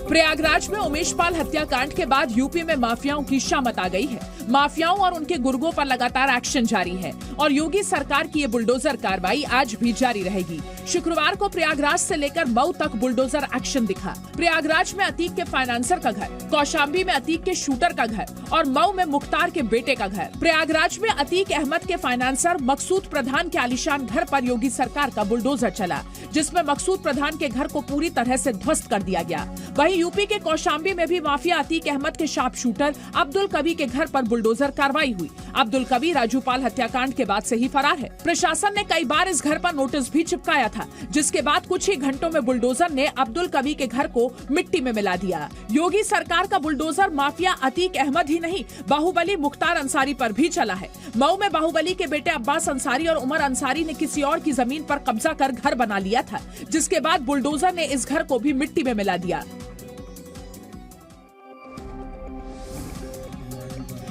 प्रयागराज में उमेश पाल हत्याकांड के बाद यूपी में माफियाओं की शामत आ गई है। माफियाओं और उनके गुर्गों पर लगातार एक्शन जारी है और योगी सरकार की ये बुलडोजर कार्रवाई आज भी जारी रहेगी। शुक्रवार को प्रयागराज से लेकर मऊ तक बुलडोजर एक्शन दिखा। प्रयागराज में अतीक के फाइनेंसर का घर, कौशाम्बी में अतीक के शूटर का घर और मऊ में मुख्तार के बेटे का घर। प्रयागराज में अतीक अहमद के फाइनेंसर मकसूद प्रधान के आलीशान घर पर योगी सरकार का बुलडोजर चला, जिसमें मकसूद प्रधान के घर को पूरी तरह से ध्वस्त कर दिया गया। वहीं यूपी के कौशाम्बी में भी माफिया अतीक अहमद के शार्प शूटर अब्दुल कवी के घर पर बुलडोजर कार्रवाई हुई। अब्दुल कवी राजूपाल हत्याकांड के बाद से ही फरार है। प्रशासन ने कई बार इस घर पर नोटिस भी चिपकाया था, जिसके बाद कुछ ही घंटों में बुलडोजर ने अब्दुल कवी के घर को मिट्टी में मिला दिया। योगी सरकार का बुलडोजर माफिया अतीक अहमद ही नहीं, बाहुबली मुख्तार अंसारी पर भी चला है। मऊ में बाहुबली के बेटे अब्बास अंसारी और उमर अंसारी ने किसी और की जमीन पर कब्जा कर घर बना लिया था, जिसके बाद बुलडोजर ने इस घर को भी मिट्टी में मिला दिया।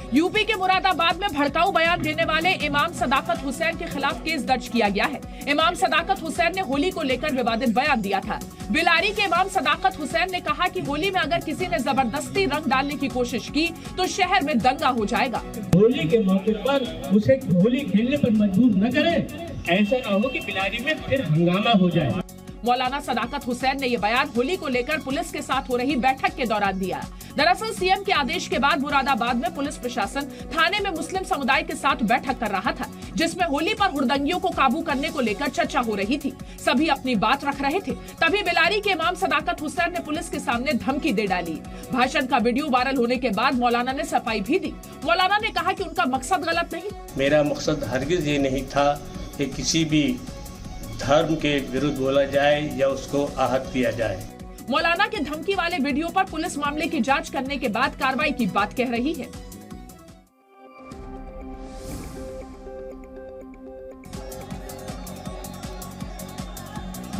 यूपी के मुरादाबाद में भड़काऊ बयान देने वाले इमाम सदाकत हुसैन के खिलाफ केस दर्ज किया गया है। इमाम सदाकत हुसैन ने होली को लेकर विवादित बयान दिया था। बिलारी के इमाम सदाकत हुसैन ने कहा कि होली में अगर किसी ने जबरदस्ती रंग डालने की कोशिश की तो शहर में दंगा हो जाएगा। होली के मौके पर उसे होली खेलने पर मजबूर न करें, ऐसा न हो कि बिलारी में फिर हंगामा हो जाए। मौलाना सदाकत हुसैन ने ये बयान होली को लेकर पुलिस के साथ हो रही बैठक के दौरान दिया। दरअसल सीएम के आदेश के बाद मुरादाबाद में पुलिस प्रशासन थाने में मुस्लिम समुदाय के साथ बैठक कर रहा था, जिसमें होली पर हुड़दंगियों को काबू करने को लेकर चर्चा हो रही थी। सभी अपनी बात रख रहे थे, तभी बिलारी के इमाम सदाकत हुसैन ने पुलिस के सामने धमकी दे डाली। भाषण का वीडियो वायरल होने के बाद मौलाना ने सफाई भी दी। मौलाना ने कहा कि उनका मकसद गलत नहीं। मेरा मकसद हरगिज ये नहीं था कि किसी भी धर्म के विरुद्ध बोला जाए या उसको आहत किया जाए। मौलाना के धमकी वाले वीडियो पर पुलिस मामले की जांच करने के बाद कार्रवाई की बात कह रही है।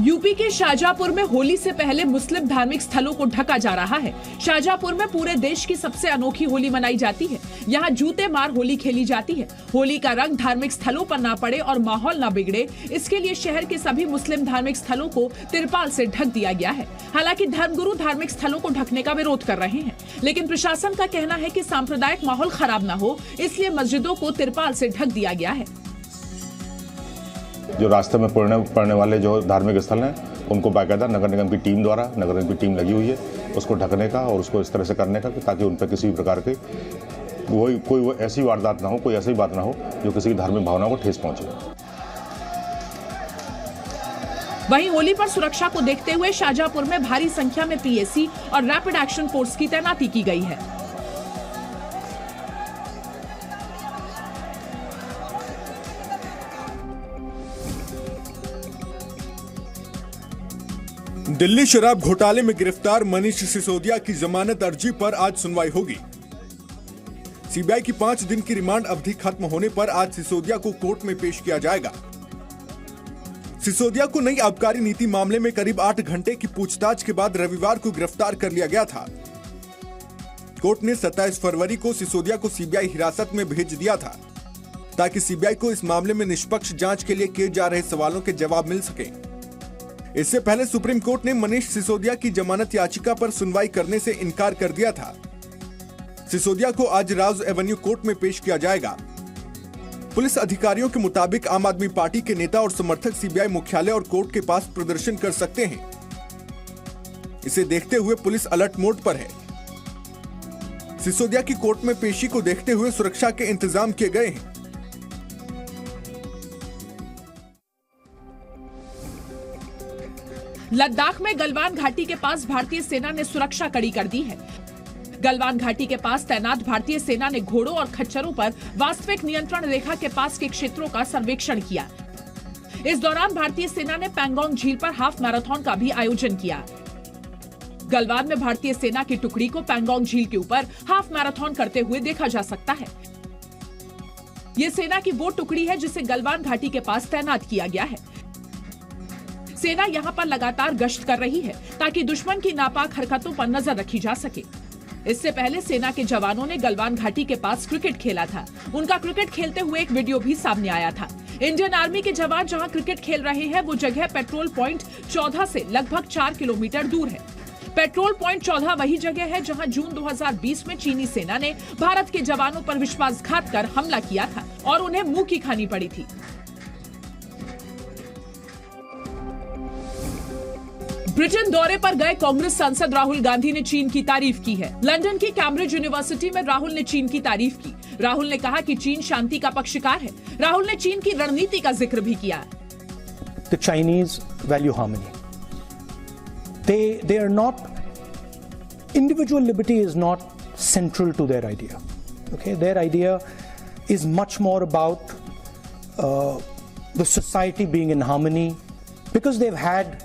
यूपी के शाहजहांपुर में होली से पहले मुस्लिम धार्मिक स्थलों को ढका जा रहा है। शाहजहांपुर में पूरे देश की सबसे अनोखी होली मनाई जाती है। यहाँ जूते मार होली खेली जाती है। होली का रंग धार्मिक स्थलों पर ना पड़े और माहौल ना बिगड़े, इसके लिए शहर के सभी मुस्लिम धार्मिक स्थलों को तिरपाल से ढक दिया गया है। हालांकि धर्मगुरु धार्मिक स्थलों को ढकने का विरोध कर रहे हैं, लेकिन प्रशासन का कहना है कि सांप्रदायिक माहौल खराब न हो, इसलिए मस्जिदों को तिरपाल से ढक दिया गया है। जो रास्ते में पड़ने वाले जो धार्मिक स्थल हैं, उनको बाकायदा नगर निगम की टीम द्वारा, नगर निगम की टीम लगी हुई है उसको ढकने का और उसको इस तरह से करने का ताकि उन पर किसी भी प्रकार की कोई ऐसी वारदात ना हो, कोई ऐसी बात ना हो जो किसी की धार्मिक भावना को ठेस पहुंचे। वहीं होली पर सुरक्षा को देखते हुए शाहजहांपुर में भारी संख्या में पीएसी और रैपिड एक्शन फोर्स की तैनाती की गई है। दिल्ली शराब घोटाले में गिरफ्तार मनीष सिसोदिया की जमानत अर्जी पर आज सुनवाई होगी। सीबीआई की 5 दिन की रिमांड अवधि खत्म होने पर आज सिसोदिया को कोर्ट में पेश किया जाएगा। सिसोदिया को नई आबकारी नीति मामले में करीब 8 घंटे की पूछताछ के बाद रविवार को गिरफ्तार कर लिया गया था। कोर्ट ने 27 फरवरी को सिसोदिया को सीबीआई हिरासत में भेज दिया था, ताकि सीबीआई को इस मामले में निष्पक्ष जांच के लिए किए जा रहे सवालों के जवाब मिल सके। इससे पहले सुप्रीम कोर्ट ने मनीष सिसोदिया की जमानत याचिका पर सुनवाई करने से इनकार कर दिया था। सिसोदिया को आज राज एवेन्यू कोर्ट में पेश किया जाएगा। पुलिस अधिकारियों के मुताबिक आम आदमी पार्टी के नेता और समर्थक सीबीआई मुख्यालय और कोर्ट के पास प्रदर्शन कर सकते हैं। इसे देखते हुए पुलिस अलर्ट मोड पर है। सिसोदिया की कोर्ट में पेशी को देखते हुए सुरक्षा के इंतजाम किए गए हैं। लद्दाख में गलवान घाटी के पास भारतीय सेना ने सुरक्षा कड़ी कर दी है। गलवान घाटी के पास तैनात भारतीय सेना ने घोड़ों और खच्चरों पर वास्तविक नियंत्रण रेखा के पास के क्षेत्रों का सर्वेक्षण किया। इस दौरान भारतीय सेना ने पैंगोंग झील पर हाफ मैराथन का भी आयोजन किया। गलवान में भारतीय सेना की टुकड़ी को पैंगोंग झील के ऊपर हाफ मैराथन करते हुए देखा जा सकता है। ये सेना की वो टुकड़ी है जिसे गलवान घाटी के पास तैनात किया गया है। सेना यहाँ पर लगातार गश्त कर रही है ताकि दुश्मन की नापाक हरकतों पर नजर रखी जा सके। इससे पहले सेना के जवानों ने गलवान घाटी के पास क्रिकेट खेला था। उनका क्रिकेट खेलते हुए एक वीडियो भी सामने आया था। इंडियन आर्मी के जवान जहां क्रिकेट खेल रहे हैं वो जगह पेट्रोल पॉइंट 14 से लगभग 4 किलोमीटर दूर है। पेट्रोल पॉइंट 14 वही जगह है जहां जून 2020 में चीनी सेना ने भारत के जवानों पर विश्वासघात कर हमला किया था और उन्हें मुंह की खानी पड़ी थी। ब्रिटेन दौरे पर गए कांग्रेस सांसद राहुल गांधी ने चीन की तारीफ की है। लंदन की कैम्ब्रिज यूनिवर्सिटी में राहुल ने चीन की तारीफ की। राहुल ने कहा कि चीन शांति का पक्षकार है। राहुल ने चीन की रणनीति का जिक्र भी किया। The Chinese value harmony. They are not, individual liberty is not central to their idea. Okay, their idea is much more about the society being in harmony, because they've had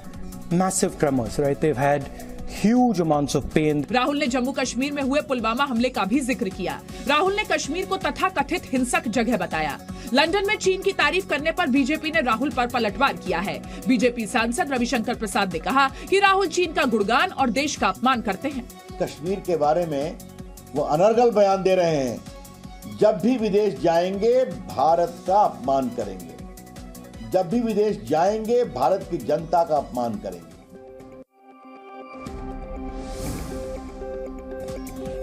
massive tremors, right? They've had huge amounts of pain. Rahul ने जम्मू कश्मीर में हुए पुलवामा हमले का भी जिक्र किया। राहुल ने कश्मीर को तथाकथित हिंसक जगह बताया। लंदन में चीन की तारीफ करने पर बीजेपी ने राहुल पर पलटवार किया है। बीजेपी सांसद रविशंकर प्रसाद ने कहा कि राहुल चीन का गुणगान और देश का अपमान करते हैं। कश्मीर के बारे में वो अनर्गल बयान दे रहे हैं। जब भी विदेश जाएंगे भारत का अपमान करेंगे, जब भी विदेश जाएंगे भारत की जनता का अपमान करेंगे।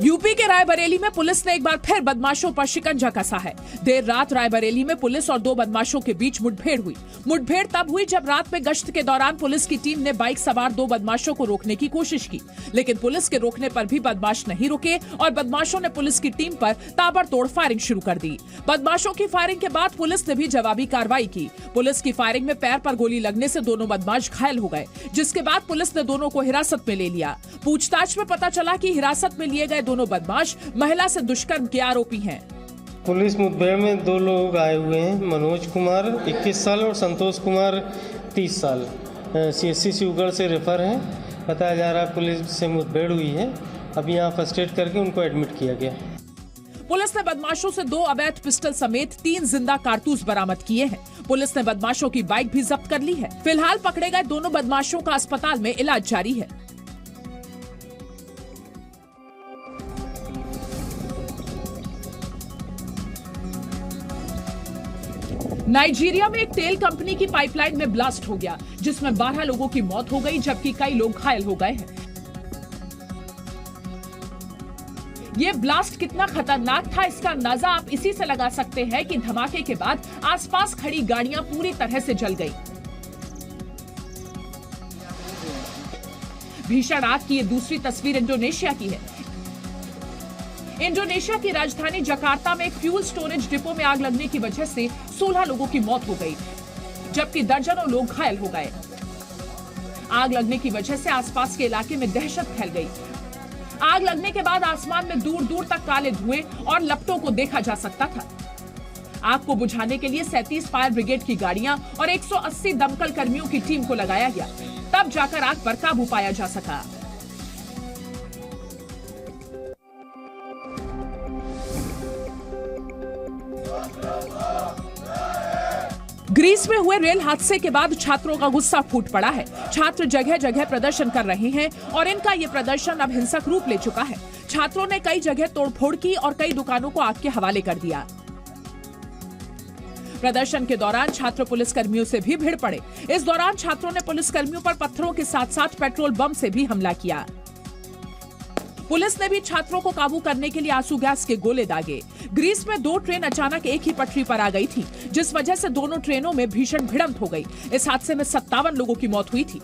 यूपी के रायबरेली में पुलिस ने एक बार फिर बदमाशों पर शिकंजा कसा है। देर रात रायबरेली में पुलिस और दो बदमाशों के बीच मुठभेड़ हुई। मुठभेड़ तब हुई जब रात में गश्त के दौरान पुलिस की टीम ने बाइक सवार दो बदमाशों को रोकने की कोशिश की, लेकिन पुलिस के रोकने पर भी बदमाश नहीं रुके और बदमाशों ने पुलिस की टीम पर ताबड़तोड़ फायरिंग शुरू कर दी। बदमाशों की फायरिंग के बाद पुलिस ने भी जवाबी कार्रवाई की। पुलिस की फायरिंग में पैर पर गोली लगने से दोनों बदमाश घायल हो गए, जिसके बाद पुलिस ने दोनों को हिरासत में ले लिया। पूछताछ में पता चला कि हिरासत में लिए गए दोनों बदमाश महिला से दुष्कर्म के आरोपी हैं। पुलिस मुठभेड़ में दो लोग आए हुए हैं, मनोज कुमार 21 साल और संतोष कुमार 30 साल CSC शिवगढ़ से रेफर हैं। बताया जा रहा है पुलिस से मुठभेड़ हुई है। अभी यहाँ फर्स्ट एड करके उनको एडमिट किया गया। पुलिस ने बदमाशों से 2 अवैध पिस्टल समेत 3 जिंदा कारतूस बरामद किए हैं। पुलिस ने बदमाशों की बाइक भी जब्त कर ली है। फिलहाल पकड़े गए दोनों बदमाशों का अस्पताल में इलाज जारी है। नाइजीरिया में एक तेल कंपनी की पाइपलाइन में ब्लास्ट हो गया, जिसमें 12 लोगों की मौत हो गई, जबकि कई लोग घायल हो गए हैं। ये ब्लास्ट कितना खतरनाक था, इसका अंदाजा आप इसी से लगा सकते हैं कि धमाके के बाद आसपास खड़ी गाड़ियां पूरी तरह से जल गई। भीषण आग की ये दूसरी तस्वीर इंडोनेशिया की है। इंडोनेशिया की राजधानी जकार्ता में एक फ्यूल स्टोरेज डिपो में आग लगने की वजह से 16 लोगों की मौत हो गई, जबकि दर्जनों लोग घायल हो गए। आग लगने की वजह से आसपास के इलाके में दहशत फैल गई। आग लगने के बाद आसमान में दूर दूर तक काले धुएं और लपटों को देखा जा सकता था। आग को बुझाने के लिए 37 फायर ब्रिगेड की गाड़ियां और 180 दमकल कर्मियों की टीम को लगाया गया, तब जाकर आग पर काबू पाया जा सका। ग्रीस में हुए रेल हादसे के बाद छात्रों का गुस्सा फूट पड़ा है। छात्र जगह जगह प्रदर्शन कर रहे हैं और इनका ये प्रदर्शन अब हिंसक रूप ले चुका है। छात्रों ने कई जगह तोड़फोड़ की और कई दुकानों को आग के हवाले कर दिया। प्रदर्शन के दौरान छात्र पुलिस कर्मियों से भी भिड़ पड़े। इस दौरान छात्रों ने पुलिस कर्मियों पर पत्थरों के साथ साथ पेट्रोल बम से भी हमला किया। पुलिस ने भी छात्रों को काबू करने के लिए आंसू गैस के गोले दागे। ग्रीस में 2 ट्रेन अचानक एक ही पटरी पर आ गई थी, जिस वजह से दोनों ट्रेनों में भीषण भिड़ंत हो गई। इस हादसे में 57 लोगों की मौत हुई थी।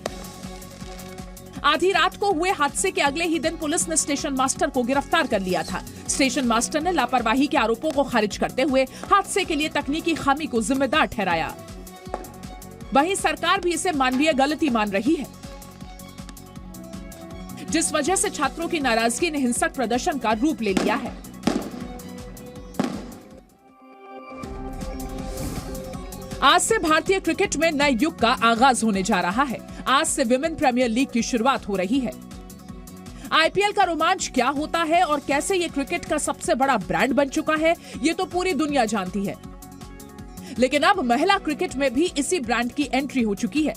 आधी रात को हुए हादसे के अगले ही दिन पुलिस ने स्टेशन मास्टर को गिरफ्तार कर लिया था। स्टेशन मास्टर ने लापरवाही के आरोपों को खारिज करते हुए हादसे के लिए तकनीकी खामी को जिम्मेदार ठहराया। वहीं सरकार भी इसे मानवीय गलती मान रही है, जिस वजह से छात्रों की नाराजगी ने हिंसक प्रदर्शन का रूप ले लिया है। आज से भारतीय क्रिकेट में नए युग का आगाज होने जा रहा है। आज से विमेन प्रीमियर लीग की शुरुआत हो रही है। आईपीएल का रोमांच क्या होता है और कैसे ये क्रिकेट का सबसे बड़ा ब्रांड बन चुका है, ये तो पूरी दुनिया जानती है। लेकिन अब महिला क्रिकेट में भी इसी ब्रांड की एंट्री हो चुकी है।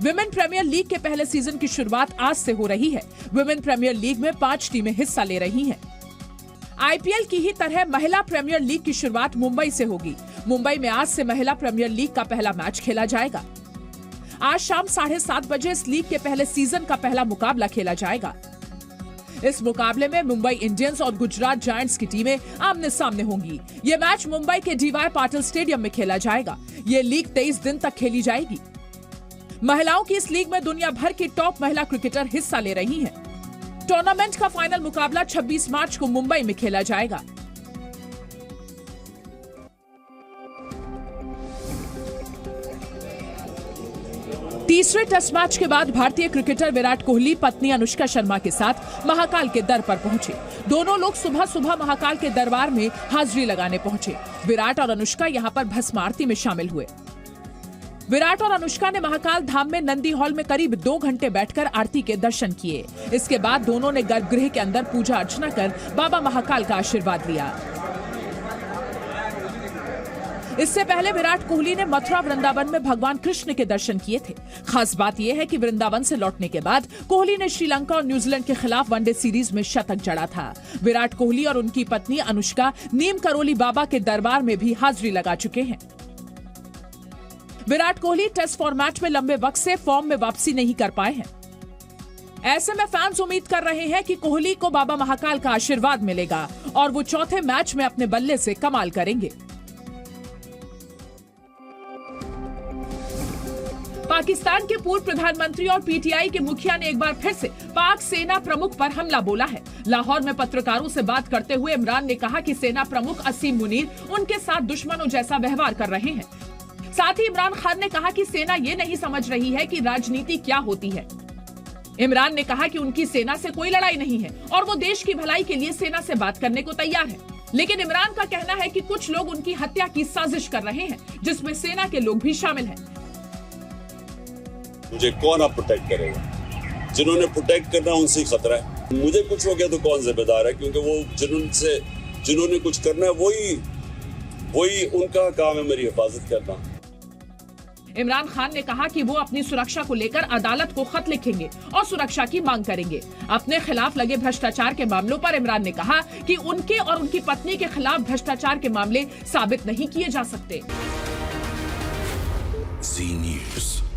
विमेन प्रीमियर लीग के पहले सीजन की शुरुआत आज से हो रही है। विमेन प्रीमियर लीग में 5 टीमें हिस्सा ले रही हैं। आईपीएल की ही तरह महिला प्रीमियर लीग की शुरुआत मुंबई से होगी। मुंबई में आज से महिला प्रीमियर लीग का पहला मैच खेला जाएगा। आज शाम 7:30 बजे इस लीग के पहले सीजन का पहला मुकाबला खेला जाएगा। इस मुकाबले में मुंबई इंडियंस और गुजरात जायंट्स की टीमें आमने सामने होंगी। ये मैच मुंबई के डीवाई पाटिल स्टेडियम में खेला जाएगा। ये लीग 23 दिन तक खेली जाएगी। महिलाओं की इस लीग में दुनिया भर की टॉप महिला क्रिकेटर हिस्सा ले रही हैं। टूर्नामेंट का फाइनल मुकाबला 26 मार्च को मुंबई में खेला जाएगा। तीसरे टेस्ट मैच के बाद भारतीय क्रिकेटर विराट कोहली पत्नी अनुष्का शर्मा के साथ महाकाल के दर पर पहुंचे। दोनों लोग सुबह सुबह महाकाल के दरबार में हाजिरी लगाने पहुंचे। विराट और अनुष्का यहां पर भस्म आरती में शामिल हुए। विराट और अनुष्का ने महाकाल धाम में नंदी हॉल में करीब 2 घंटे बैठकर आरती के दर्शन किए। इसके बाद दोनों ने गर्भगृह के अंदर पूजा अर्चना कर बाबा महाकाल का आशीर्वाद लिया। इससे पहले विराट कोहली ने मथुरा वृंदावन में भगवान कृष्ण के दर्शन किए थे। खास बात यह है कि वृंदावन से लौटने के बाद कोहली ने श्रीलंका और न्यूजीलैंड के खिलाफ वनडे सीरीज में शतक जड़ा था। विराट कोहली और उनकी पत्नी अनुष्का नीम करोली बाबा के दरबार में भी हाजिरी लगा चुके हैं। विराट कोहली टेस्ट फॉर्मेट में लंबे वक्त से फॉर्म में वापसी नहीं कर पाए हैं। ऐसे में फैंस उम्मीद कर रहे हैं कि कोहली को बाबा महाकाल का आशीर्वाद मिलेगा और वो चौथे मैच में अपने बल्ले से कमाल करेंगे। पाकिस्तान के पूर्व प्रधानमंत्री और पीटीआई के मुखिया ने एक बार फिर से पाक सेना प्रमुख पर हमला बोला है। लाहौर में पत्रकारों से बात करते हुए इमरान ने कहा कि सेना प्रमुख असीम मुनीर उनके साथ दुश्मनों जैसा व्यवहार कर रहे हैं। साथ ही इमरान खान ने कहा कि सेना ये नहीं समझ रही है कि राजनीति क्या होती है। इमरान ने कहा कि उनकी सेना से कोई लड़ाई नहीं है और वो देश की भलाई के लिए सेना से बात करने को तैयार है। लेकिन इमरान का कहना है कि कुछ लोग उनकी हत्या की साजिश कर रहे हैं, जिसमें सेना के लोग भी शामिल हैं। मुझे कौन आप प्रोटेक्ट करेगा? जिन्होंने प्रोटेक्ट करना उनसे खतरा है। मुझे कुछ हो गया तो कौन जिम्मेदार है? क्योंकि वो जिन्होंने कुछ करना है वही उनका काम है मेरी हिफाजत करना। इमरान खान ने कहा कि वो अपनी सुरक्षा को लेकर अदालत को खत लिखेंगे और सुरक्षा की मांग करेंगे। अपने खिलाफ लगे भ्रष्टाचार के मामलों पर इमरान ने कहा कि उनके और उनकी पत्नी के खिलाफ भ्रष्टाचार के मामले साबित नहीं किए जा सकते। जी न्यूज़।